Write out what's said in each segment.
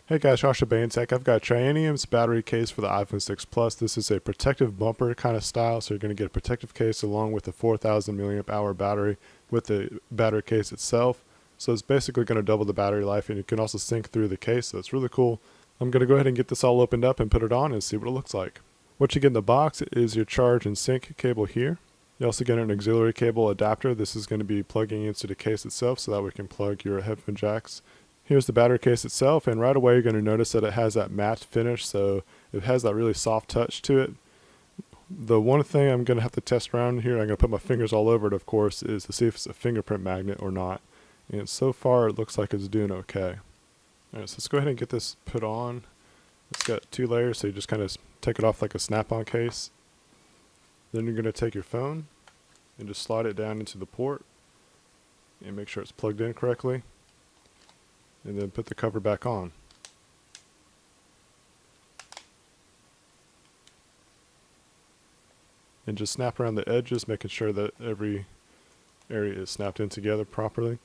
Hey guys, Josh at Bane Tech. I've got Trianium's battery case for the iPhone 6 Plus. This is a protective bumper kind of style, so you're going to get a protective case along with a 4,000 milliamp hour battery with the battery case itself. So it's basically going to double the battery life, and you can also sync through the case, so it's really cool. I'm going to go ahead and get this all opened up and put it on and see what it looks like. What you get in the box is your charge and sync cable here. You also get an auxiliary cable adapter. This is going to be plugging into the case itself so that we can plug your headphone jacks. Here's the battery case itself, and right away you're going to notice that it has that matte finish, so it has that really soft touch to it. The one thing I'm going to have to test around here, I'm going to put my fingers all over it of course, is to see if it's a fingerprint magnet or not. And so far it looks like it's doing okay. Alright, so let's go ahead and get this put on. It's got 2 layers, so you just kind of take it off like a snap-on case. Then you're going to take your phone and just slide it down into the port and make sure it's plugged in correctly. And then put the cover back on. And just snap around the edges, making sure that every area is snapped in together properly.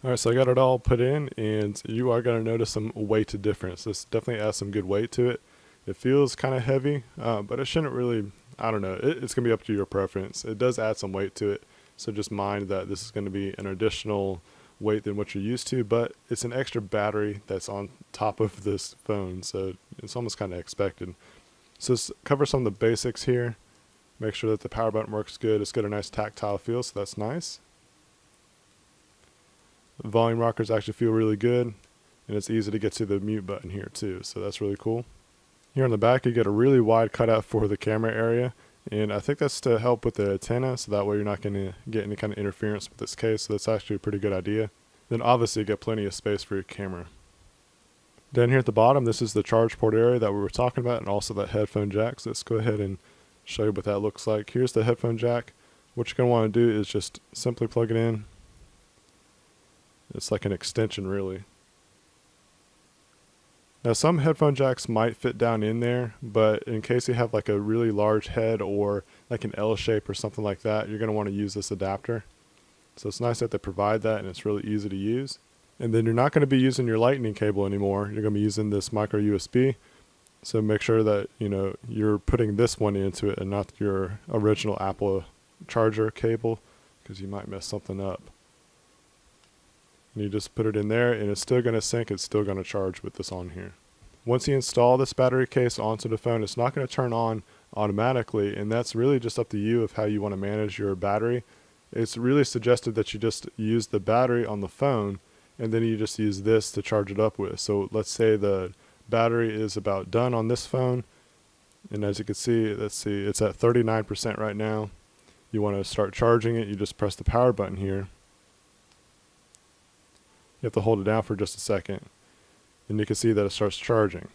Alright, so I got it all put in, and you are going to notice some weight difference. This definitely adds some good weight to it. It feels kind of heavy, but it shouldn't really, I don't know, it's going to be up to your preference. It does add some weight to it. So just mind that this is going to be an additional weight than what you're used to, but it's an extra battery that's on top of this phone, so it's almost kind of expected. So let's cover some of the basics here. Make sure that the power button works good. It's got a nice tactile feel, so that's nice. The volume rockers actually feel really good, and it's easy to get to the mute button here too, so that's really cool. Here on the back you get a really wide cutout for the camera area. And I think that's to help with the antenna, so that way you're not going to get any kind of interference with this case, so that's actually a pretty good idea. Then obviously you get plenty of space for your camera. Down here at the bottom, this is the charge port area that we were talking about, and also that headphone jack. So let's go ahead and show you what that looks like. Here's the headphone jack. What you're going to want to do is just simply plug it in. It's like an extension really. Now some headphone jacks might fit down in there, but in case you have like a really large head or like an L shape or something like that, you're going to want to use this adapter. So it's nice that they provide that, and it's really easy to use. And then you're not going to be using your lightning cable anymore. You're going to be using this micro USB. So make sure that you're putting this one into it and not your original Apple charger cable, because you might mess something up. And you just put it in there, and it's still going to sync, it's still going to charge with this on here. Once you install this battery case onto the phone, it's not going to turn on automatically, and that's really just up to you of how you want to manage your battery. It's really suggested that you just use the battery on the phone, and then you just use this to charge it up with. So let's say the battery is about done on this phone, and as you can see, let's see, it's at 39% right now. You want to start charging it, you just press the power button here. You have to hold it down for just a second, and you can see that it starts charging.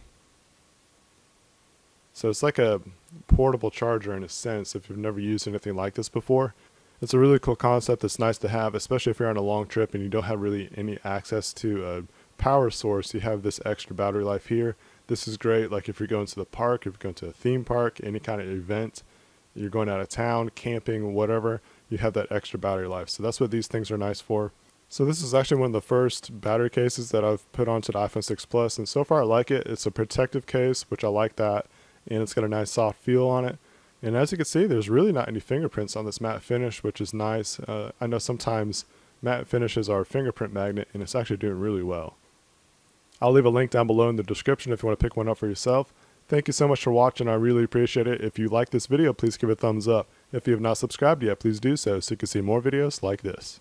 So it's like a portable charger in a sense if you've never used anything like this before. It's a really cool concept. It's nice to have, especially if you're on a long trip and you don't have really any access to a power source. You have this extra battery life here. This is great like if you're going to the park, if you're going to a theme park, any kind of event, you're going out of town, camping, whatever, you have that extra battery life. So that's what these things are nice for. So this is actually one of the first battery cases that I've put onto the iPhone 6 Plus, and so far I like it. It's a protective case, which I like that, and it's got a nice soft feel on it. And as you can see, there's really not any fingerprints on this matte finish, which is nice. I know sometimes matte finishes are a fingerprint magnet, and it's actually doing really well. I'll leave a link down below in the description if you want to pick one up for yourself. Thank you so much for watching. I really appreciate it. If you like this video, please give it a thumbs up. If you have not subscribed yet, please do so you can see more videos like this.